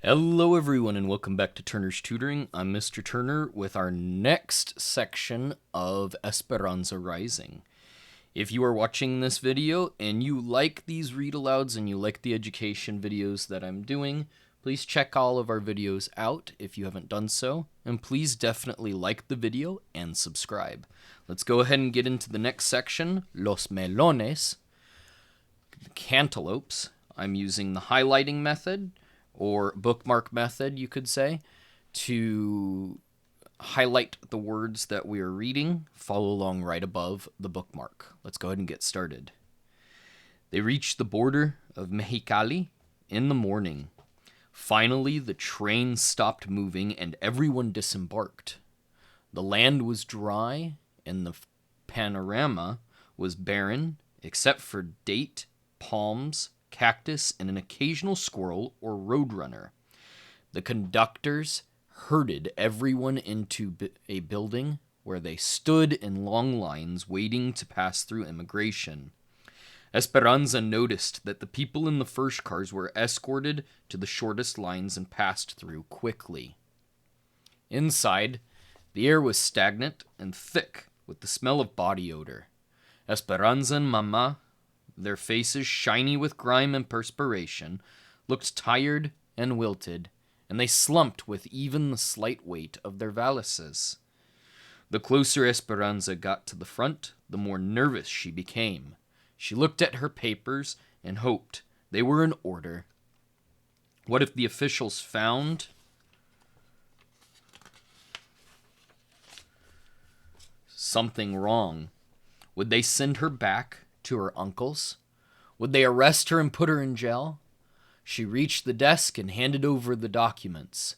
Hello everyone and welcome back to Turner's Tutoring. I'm Mr. Turner with our next section of Esperanza Rising. If you are watching this video and you like these read-alouds and you like the education videos that I'm doing, please check all of our videos out if you haven't done so, and please definitely like the video and subscribe. Let's go ahead and get into the next section, Los Melones, the cantaloupes. I'm using the highlighting method, or bookmark method, you could say, to highlight the words that we are reading. Follow along right above the bookmark. Let's go ahead and get started. They reached the border of Mexicali in the morning. Finally, the train stopped moving and everyone disembarked. The land was dry and the panorama was barren, except for date, palms, cactus, and an occasional squirrel or roadrunner. The conductors herded everyone into a building where they stood in long lines waiting to pass through immigration. Esperanza noticed that the people in the first cars were escorted to the shortest lines and passed through quickly. Inside, the air was stagnant and thick with the smell of body odor. Esperanza and Mama, their faces shiny with grime and perspiration, looked tired and wilted, and they slumped with even the slight weight of their valises. The closer Esperanza got to the front, the more nervous she became. She looked at her papers and hoped they were in order. What if the officials found something wrong? Would they send her back to her uncle's? Would they arrest her and put her in jail? She reached the desk and handed over the documents.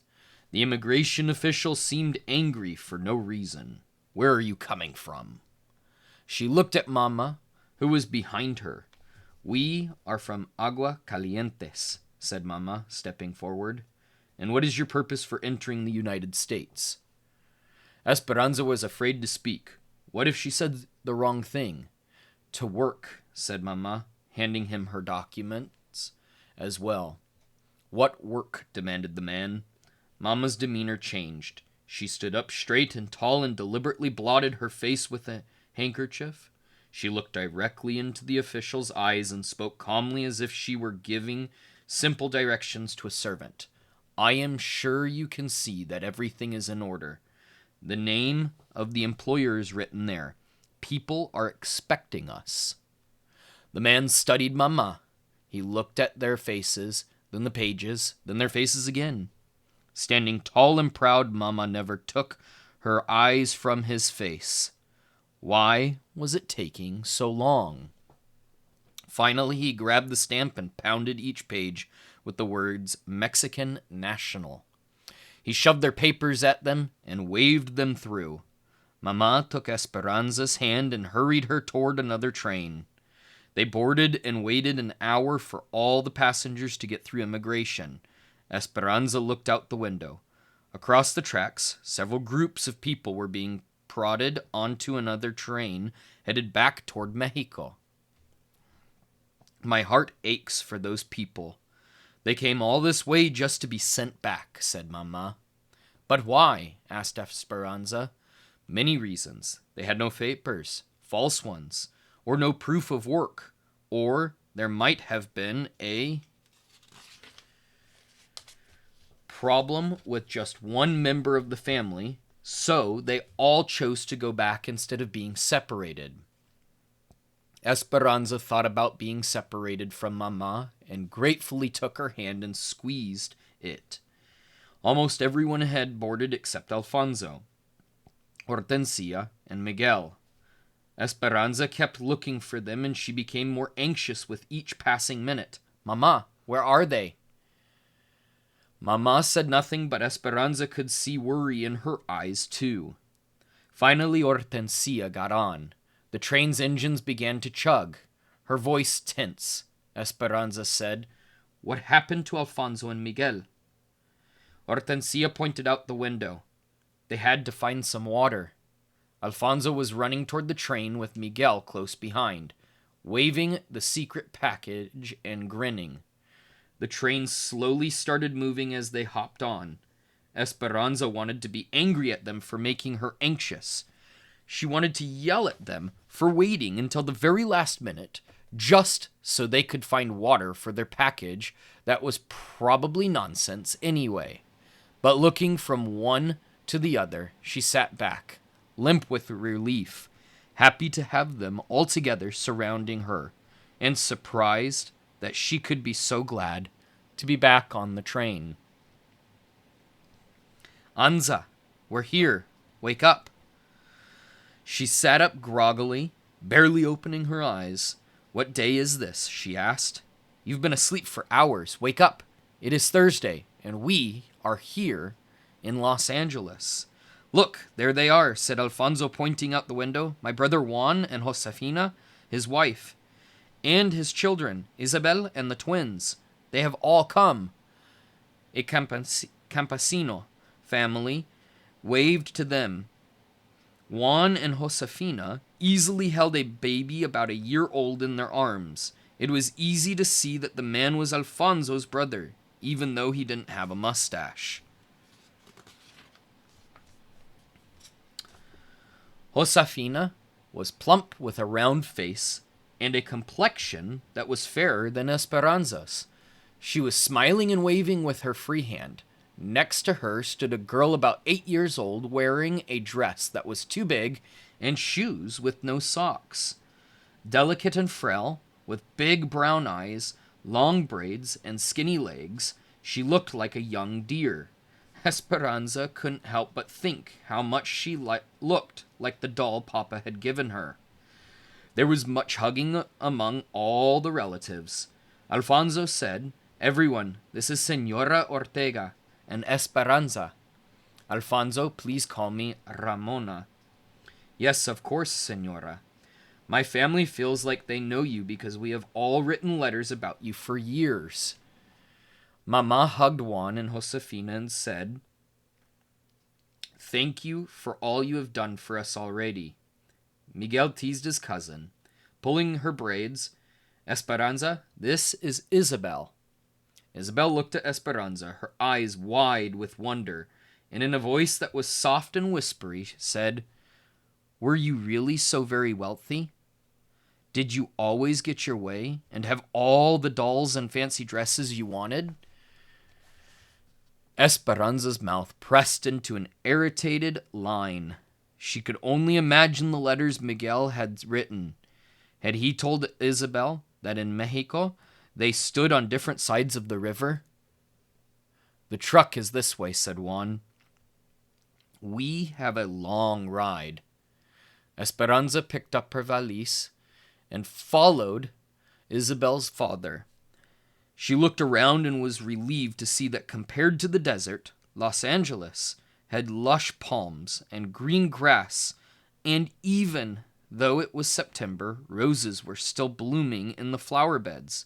The immigration official seemed angry for no reason. "Where are you coming from?" She looked at Mama, who was behind her. "We are from Agua Calientes," said Mama, stepping forward. "And what is your purpose for entering the United States?" Esperanza was afraid to speak. What if she said the wrong thing? "To work," said Mama, handing him her documents as well. "What work?" demanded the man. Mama's demeanor changed. She stood up straight and tall and deliberately blotted her face with a handkerchief. She looked directly into the official's eyes and spoke calmly as if she were giving simple directions to a servant. "I am sure you can see that everything is in order. The name of the employer is written there. People are expecting us." The man studied Mama. He looked at their faces, then the pages, then their faces again. Standing tall and proud, Mama never took her eyes from his face. Why was it taking so long? Finally, he grabbed the stamp and pounded each page with the words Mexican National. He shoved their papers at them and waved them through. Mama took Esperanza's hand and hurried her toward another train. They boarded and waited an hour for all the passengers to get through immigration. Esperanza looked out the window. Across the tracks, several groups of people were being prodded onto another train headed back toward Mexico. "My heart aches for those people. They came all this way just to be sent back," said Mama. "But why?" asked Esperanza. "Many reasons. They had no papers, false ones, or no proof of work, or there might have been a problem with just one member of the family, so they all chose to go back instead of being separated." Esperanza thought about being separated from Mama and gratefully took her hand and squeezed it. Almost everyone had boarded except Alfonso, Hortensia, and Miguel. Esperanza kept looking for them, and she became more anxious with each passing minute. "Mama, where are they?" Mama said nothing, but Esperanza could see worry in her eyes, too. Finally, Hortensia got on. The train's engines began to chug. Her voice tense. Esperanza said, "What happened to Alfonso and Miguel?" Hortensia pointed out the window. "They had to find some water." Alfonso was running toward the train with Miguel close behind, waving the secret package and grinning. The train slowly started moving as they hopped on. Esperanza wanted to be angry at them for making her anxious. She wanted to yell at them for waiting until the very last minute, just so they could find water for their package that was probably nonsense anyway. But looking from one to the other, she sat back, limp with relief, happy to have them all together surrounding her, and surprised that she could be so glad to be back on the train. Anza, we're here. Wake up. She sat up groggily, barely opening her eyes. What day is this? She asked. You've been asleep for hours. Wake up. It is Thursday, and we are here in Los Angeles. Look, there they are, said Alfonso, pointing out the window. My brother Juan and Josefina, his wife, and his children, Isabel and the twins. They have all come. A campesino family waved to them. Juan and Josefina easily held a baby about a year old in their arms. It was easy to see that the man was Alfonso's brother, even though he didn't have a mustache. Josefina was plump with a round face and a complexion that was fairer than Esperanza's. She was smiling and waving with her free hand. Next to her stood a girl about 8 years old wearing a dress that was too big and shoes with no socks. Delicate and frail, with big brown eyes, long braids, and skinny legs, she looked like a young deer. Esperanza couldn't help but think how much she looked like the doll Papa had given her. There was much hugging among all the relatives. Alfonso said, Everyone, this is Senora Ortega and Esperanza. Alfonso, please call me Ramona. Yes, of course, Senora. My family feels like they know you because we have all written letters about you for years. Mama hugged Juan and Josefina and said, Thank you for all you have done for us already. Miguel teased his cousin, pulling her braids. Esperanza, this is Isabel. Isabel looked at Esperanza, her eyes wide with wonder, and in a voice that was soft and whispery, said, Were you really so very wealthy? Did you always get your way and have all the dolls and fancy dresses you wanted? Esperanza's mouth pressed into an irritated line. She could only imagine the letters Miguel had written. Had he told Isabel that in Mexico they stood on different sides of the river? The truck is this way, said Juan. We have a long ride. Esperanza picked up her valise and followed Isabel's father. She looked around and was relieved to see that compared to the desert, Los Angeles had lush palms and green grass, and even though it was September, roses were still blooming in the flower beds.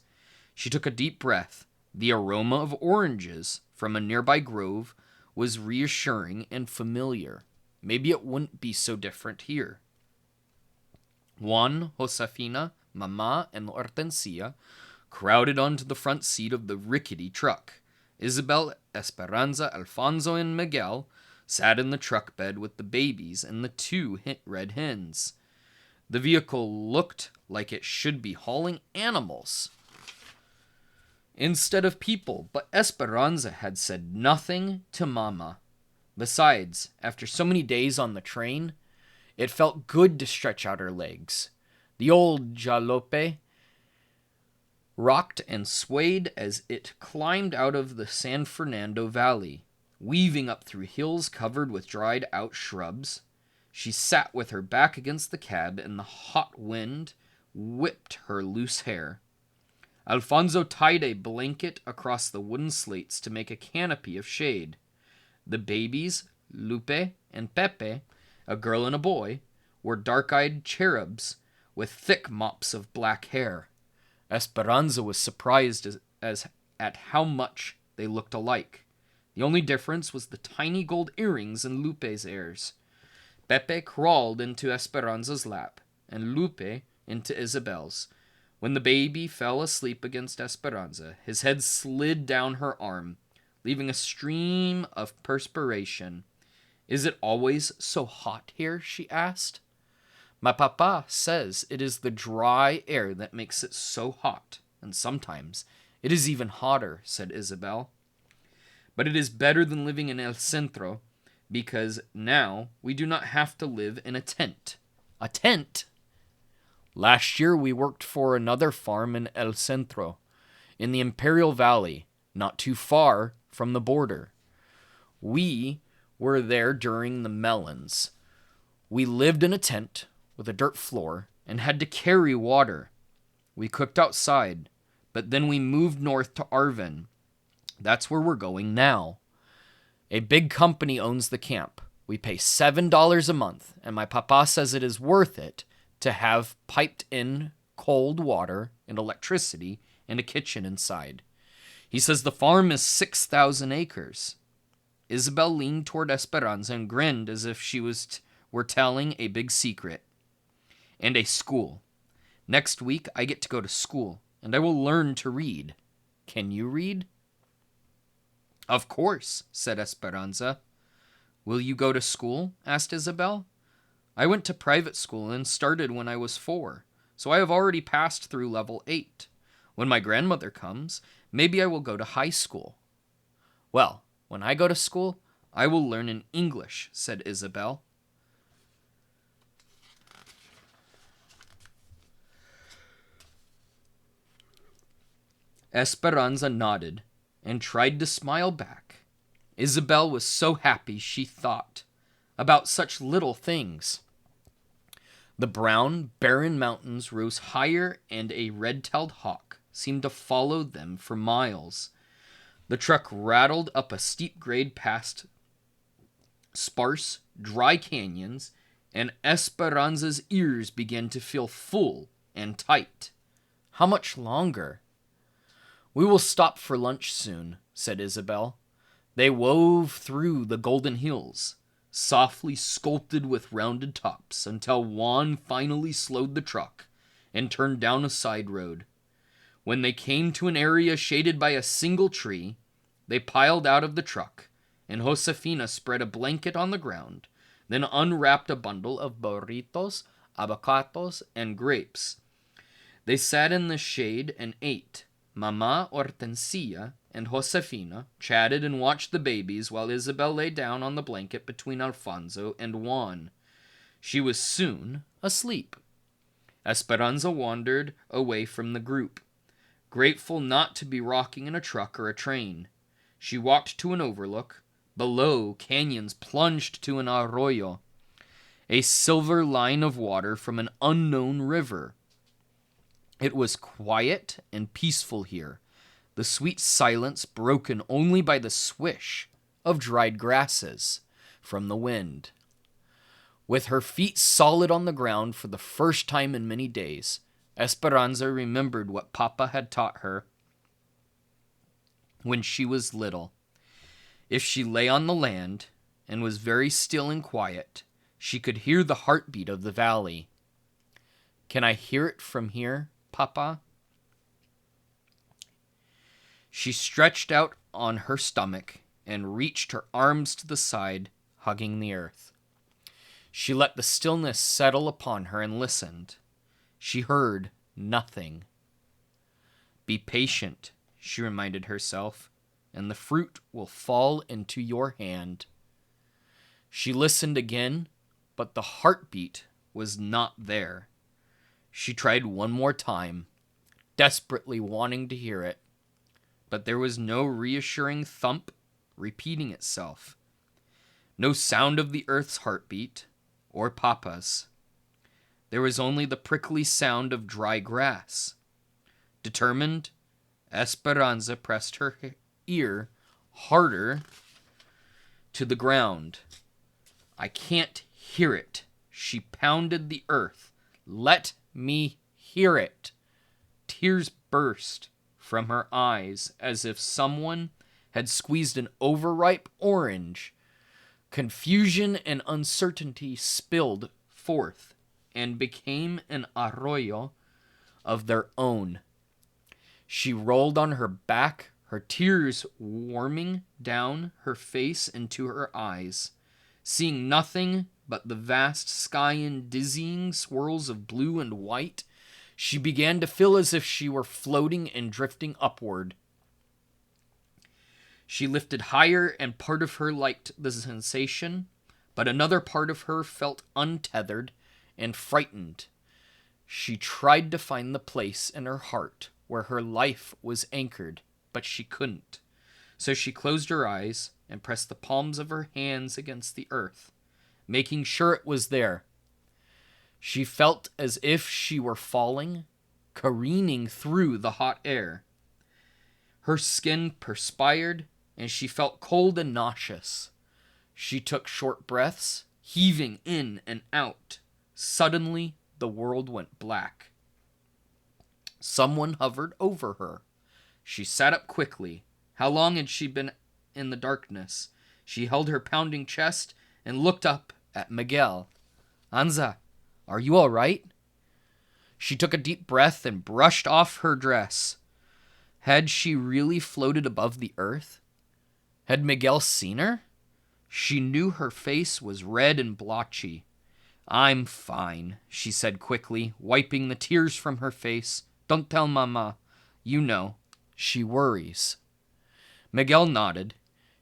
She took a deep breath. The aroma of oranges from a nearby grove was reassuring and familiar. Maybe it wouldn't be so different here. Juan, Josefina, Mama, and Hortensia crowded onto the front seat of the rickety truck. Isabel, Esperanza, Alfonso, and Miguel sat in the truck bed with the babies and the 2 red hens. The vehicle looked like it should be hauling animals instead of people, but Esperanza had said nothing to Mama. Besides, after so many days on the train, it felt good to stretch out her legs. The old jalopy rocked and swayed as it climbed out of the San Fernando Valley, weaving up through hills covered with dried-out shrubs. She sat with her back against the cab, and the hot wind whipped her loose hair. Alfonso tied a blanket across the wooden slates to make a canopy of shade. The babies, Lupe and Pepe, a girl and a boy, were dark-eyed cherubs with thick mops of black hair. Esperanza was surprised at how much they looked alike. The only difference was the tiny gold earrings in Lupe's ears. Pepe crawled into Esperanza's lap, and Lupe into Isabel's. When the baby fell asleep against Esperanza, his head slid down her arm, leaving a stream of perspiration. "Is it always so hot here?" she asked. "My papa says it is the dry air that makes it so hot, and sometimes it is even hotter," said Isabel. "But it is better than living in El Centro, because now we do not have to live in a tent." "A tent?" "Last year we worked for another farm in El Centro, in the Imperial Valley, not too far from the border. We were there during the melons. We lived in a tent with a dirt floor and had to carry water. We cooked outside, but then we moved north to Arvin. That's where we're going now. A big company owns the camp. We pay $7 a month, and my papa says it is worth it to have piped in cold water and electricity and a kitchen inside. He says the farm is 6,000 acres. Isabel leaned toward Esperanza and grinned as if she were telling a big secret. "And a school. Next week I get to go to school, and I will learn to read. Can you read?" "Of course," said Esperanza. "Will you go to school?" asked Isabel. "I went to private school and started when I was 4, so I have already passed through level 8. When my grandmother comes, maybe I will go to high school." "Well, when I go to school, I will learn in English," said Isabel. Esperanza nodded and tried to smile back. Isabel was so happy she thought about such little things. The brown, barren mountains rose higher, and a red-tailed hawk seemed to follow them for miles. The truck rattled up a steep grade past sparse, dry canyons, and Esperanza's ears began to feel full and tight. "How much longer?" "We will stop for lunch soon," said Isabel. They wove through the golden hills, softly sculpted with rounded tops, until Juan finally slowed the truck and turned down a side road. When they came to an area shaded by a single tree, they piled out of the truck, and Josefina spread a blanket on the ground, then unwrapped a bundle of burritos, avocados, and grapes. They sat in the shade and ate. Mama Hortensia and Josefina chatted and watched the babies while Isabel lay down on the blanket between Alfonso and Juan. She was soon asleep. Esperanza wandered away from the group, grateful not to be rocking in a truck or a train. She walked to an overlook. Below, canyons plunged to an arroyo, a silver line of water from an unknown river. It was quiet and peaceful here, the sweet silence broken only by the swish of dried grasses from the wind. With her feet solid on the ground for the first time in many days, Esperanza remembered what Papa had taught her when she was little. If she lay on the land and was very still and quiet, she could hear the heartbeat of the valley. "Can I hear it from here, Papa?" She stretched out on her stomach and reached her arms to the side, hugging the earth. She let the stillness settle upon her and listened. She heard nothing. "Be patient," she reminded herself, "and the fruit will fall into your hand." She listened again, but the heartbeat was not there. She tried one more time, desperately wanting to hear it, but there was no reassuring thump repeating itself. No sound of the earth's heartbeat, or Papa's. There was only the prickly sound of dry grass. Determined, Esperanza pressed her ear harder to the ground. "I can't hear it," she pounded the earth. "Let me hear it." Tears burst from her eyes as if someone had squeezed an overripe orange. Confusion and uncertainty spilled forth and became an arroyo of their own. She rolled on her back, her tears warming down her face into her eyes, seeing nothing but the vast sky in dizzying swirls of blue and white. She began to feel as if she were floating and drifting upward. She lifted higher, and part of her liked the sensation, but another part of her felt untethered and frightened. She tried to find the place in her heart where her life was anchored, but she couldn't. So she closed her eyes and pressed the palms of her hands against the earth, making sure it was there. She felt as if she were falling, careening through the hot air. Her skin perspired, and she felt cold and nauseous. She took short breaths, heaving in and out. Suddenly, the world went black. Someone hovered over her. She sat up quickly. How long had she been in the darkness? She held her pounding chest and looked up at Miguel. "Anza, are you all right?" She took a deep breath and brushed off her dress. Had she really floated above the earth? Had Miguel seen her? She knew her face was red and blotchy. "I'm fine," she said quickly, wiping the tears from her face. "Don't tell Mama. You know. She worries." Miguel nodded.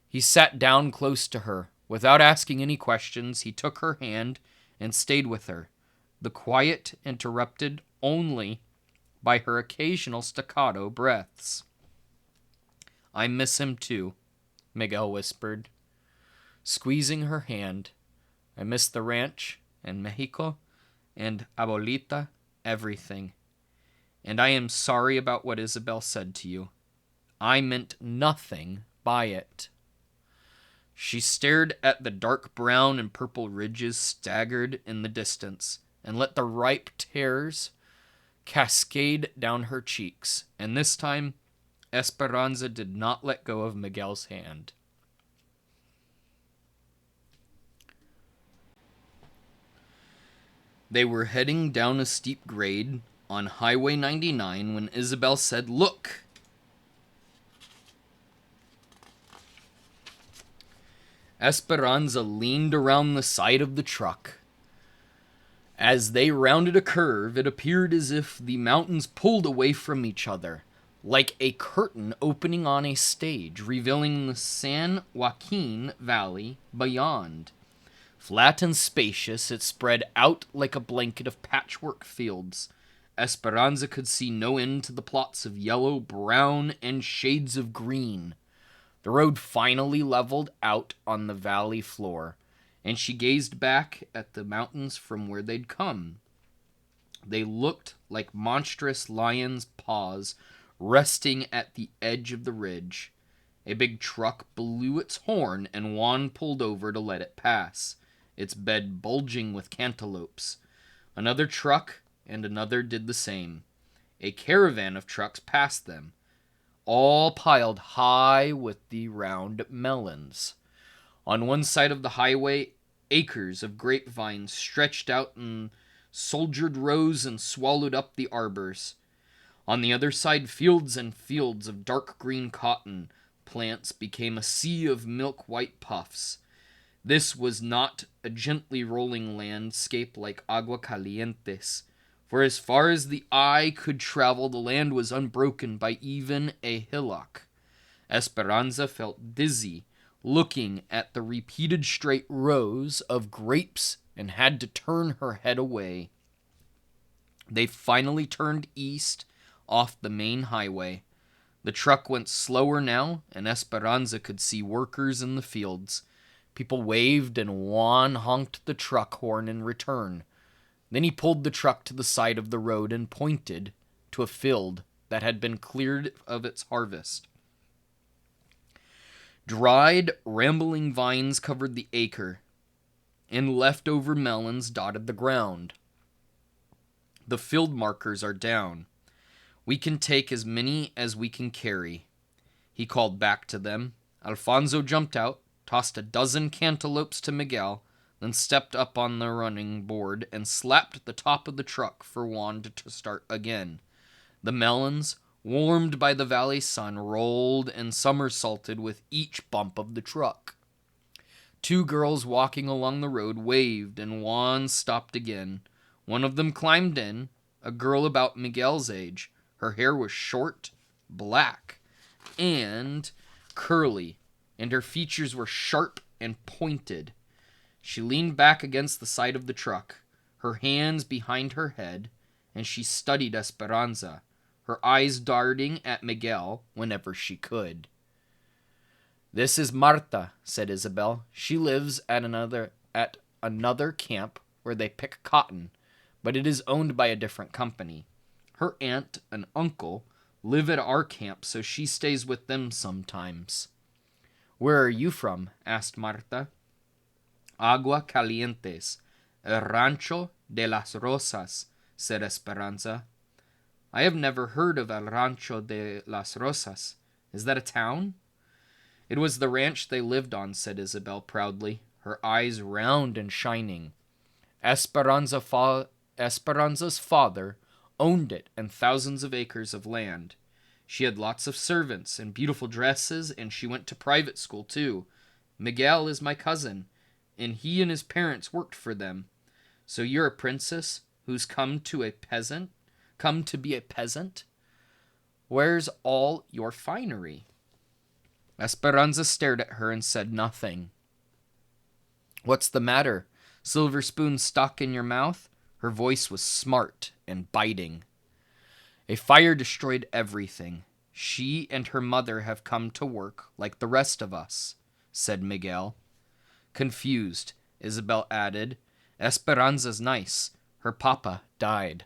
He sat down close to her. Without asking any questions, he took her hand and stayed with her, the quiet interrupted only by her occasional staccato breaths. "I miss him too," Miguel whispered, squeezing her hand. "I miss the ranch and Mexico and Abuelita, everything. And I am sorry about what Isabel said to you. I meant nothing by it." She stared at the dark brown and purple ridges staggered in the distance and let the ripe tears cascade down her cheeks. And this time, Esperanza did not let go of Miguel's hand. They were heading down a steep grade on Highway 99 when Isabel said, "Look!" Esperanza leaned around the side of the truck. As they rounded a curve, it appeared as if the mountains pulled away from each other, like a curtain opening on a stage, revealing the San Joaquin Valley beyond. Flat and spacious, it spread out like a blanket of patchwork fields. Esperanza could see no end to the plots of yellow, brown, and shades of green. The road finally leveled out on the valley floor, and she gazed back at the mountains from where they'd come. They looked like monstrous lions' paws resting at the edge of the ridge. A big truck blew its horn, and Juan pulled over to let it pass, its bed bulging with cantaloupes. Another truck and another did the same. A caravan of trucks passed them, all piled high with the round melons. On one side of the highway, acres of grapevines stretched out in soldiered rows and swallowed up the arbors. On the other side, fields and fields of dark green cotton plants became a sea of milk-white puffs. This was not a gently rolling landscape like Agua Caliente's, for as far as the eye could travel, the land was unbroken by even a hillock. Esperanza felt dizzy looking at the repeated straight rows of grapes and had to turn her head away. They finally turned east off the main highway. The truck went slower now, and Esperanza could see workers in the fields. People waved, and Juan honked the truck horn in return. Then he pulled the truck to the side of the road and pointed to a field that had been cleared of its harvest. Dried, rambling vines covered the acre, and leftover melons dotted the ground. "The field markers are down. We can take as many as we can carry," he called back to them. Alfonso jumped out, tossed a dozen cantaloupes to Miguel, then stepped up on the running board and slapped the top of the truck for Juan to start again. The melons, warmed by the valley sun, rolled and somersaulted with each bump of the truck. Two girls walking along the road waved, and Juan stopped again. One of them climbed in, a girl about Miguel's age. Her hair was short, black, and curly, and her features were sharp and pointed. She leaned back against the side of the truck, her hands behind her head, and she studied Esperanza, her eyes darting at Miguel whenever she could. "This is Marta," said Isabel. "She lives at another camp where they pick cotton, but it is owned by a different company. Her aunt and uncle live at our camp, so she stays with them sometimes." "Where are you from?" asked Marta. "Agua Calientes, el Rancho de las Rosas," said Esperanza. "I have never heard of El Rancho de las Rosas. Is that a town?" "It was the ranch they lived on," said Isabel proudly, her eyes round and shining. Esperanza's father owned it and thousands of acres of land. She had lots of servants and beautiful dresses, and she went to private school too. Miguel is my cousin, and he and his parents worked for them. So you're a princess who's come to be a peasant? Where's all your finery?" Esperanza stared at her and said nothing. "What's the matter? Silver spoon stuck in your mouth?" Her voice was smart and biting. "A fire destroyed everything. She and her mother have come to work like the rest of us," said Miguel. Confused, Isabel added, "Esperanza's nice. Her papa died."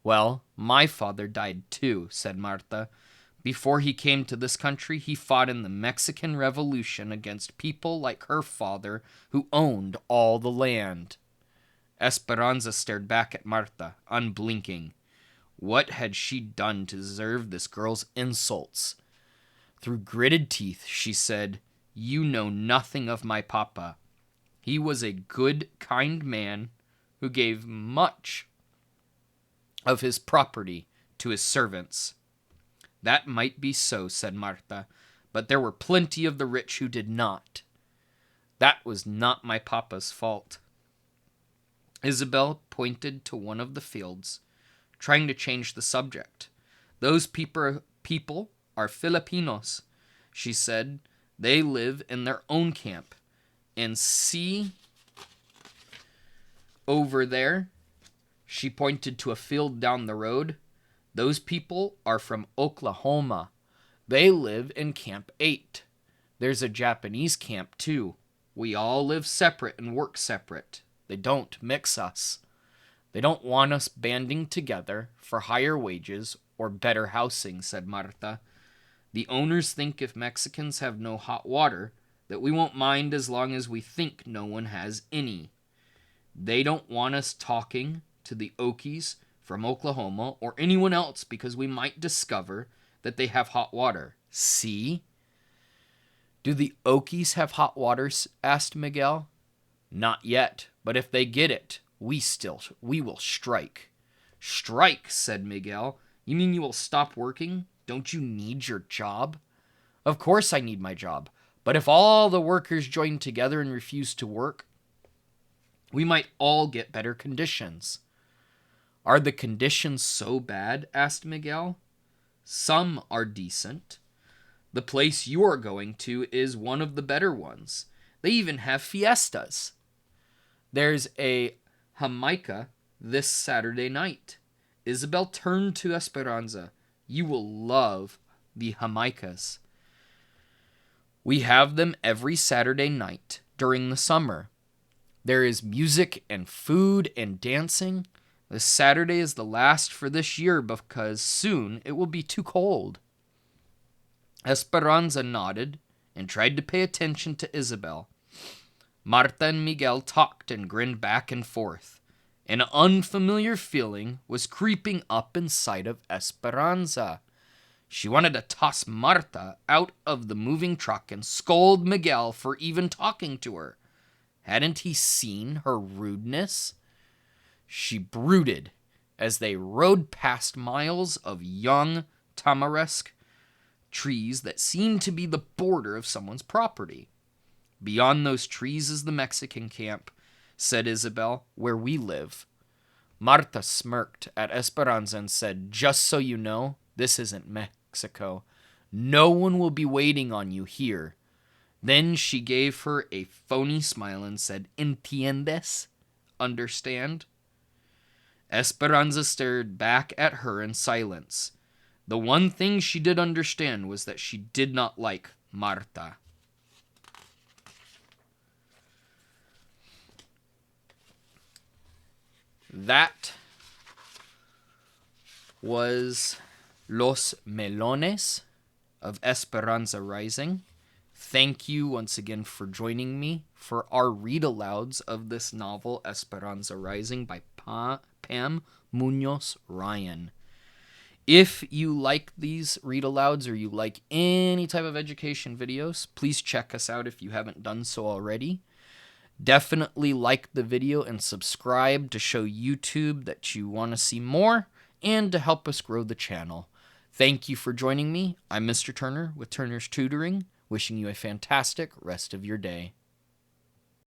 "Well, my father died too," said Marta. "Before he came to this country, he fought in the Mexican Revolution against people like her father who owned all the land." Esperanza stared back at Marta, unblinking. What had she done to deserve this girl's insults? Through gritted teeth, she said, "You know nothing of my papa. He was a good, kind man who gave much of his property to his servants." "That might be so," said Marta, "but there were plenty of the rich who did not. That was not my papa's fault." Isabel pointed to one of the fields, trying to change the subject. "Those people are Filipinos," she said. "They live in their own camp. And see over there," she pointed to a field down the road. "Those people are from Oklahoma. They live in Camp 8. There's a Japanese camp too. We all live separate and work separate. They don't mix us. They don't want us banding together for higher wages or better housing," said Marta. "The owners think if Mexicans have no hot water, that we won't mind as long as we think no one has any. They don't want us talking to the Okies from Oklahoma or anyone else because we might discover that they have hot water. See?" "Do the Okies have hot water?" asked Miguel. "Not yet, but if they get it, we will strike." "Strike?" said Miguel. "You mean you will stop working? Don't you need your job?" "Of course I need my job, but if all the workers join together and refuse to work, we might all get better conditions." "Are the conditions so bad?" asked Miguel. "Some are decent. The place you are going to is one of the better ones. They even have fiestas. There's a Jamaica this Saturday night." Isabel turned to Esperanza. "You will love the Jamaicas. We have them every Saturday night during the summer. There is music and food and dancing. This Saturday is the last for this year because soon it will be too cold." Esperanza nodded and tried to pay attention to Isabel. Marta and Miguel talked and grinned back and forth. An unfamiliar feeling was creeping up inside of Esperanza. She wanted to toss Marta out of the moving truck and scold Miguel for even talking to her. Hadn't he seen her rudeness? She brooded as they rode past miles of young tamarisk trees that seemed to be the border of someone's property. "Beyond those trees is the Mexican camp," said Isabel, "where we live." Marta smirked at Esperanza and said, "Just so you know, this isn't Mexico. No one will be waiting on you here." Then she gave her a phony smile and said, "Entiendes?" Understand? Esperanza stared back at her in silence. The one thing she did understand was that she did not like Marta. That was Los Melones of Esperanza Rising. Thank you once again for joining me for our read-alouds of this novel, Esperanza Rising, by Pam Munoz Ryan. If you like these read-alouds or you like any type of education videos, please check us out if you haven't done so already. Definitely like the video and subscribe to show YouTube that you want to see more and to help us grow the channel. Thank you for joining me. I'm Mr. Turner with Turner's Tutoring, wishing you a fantastic rest of your day.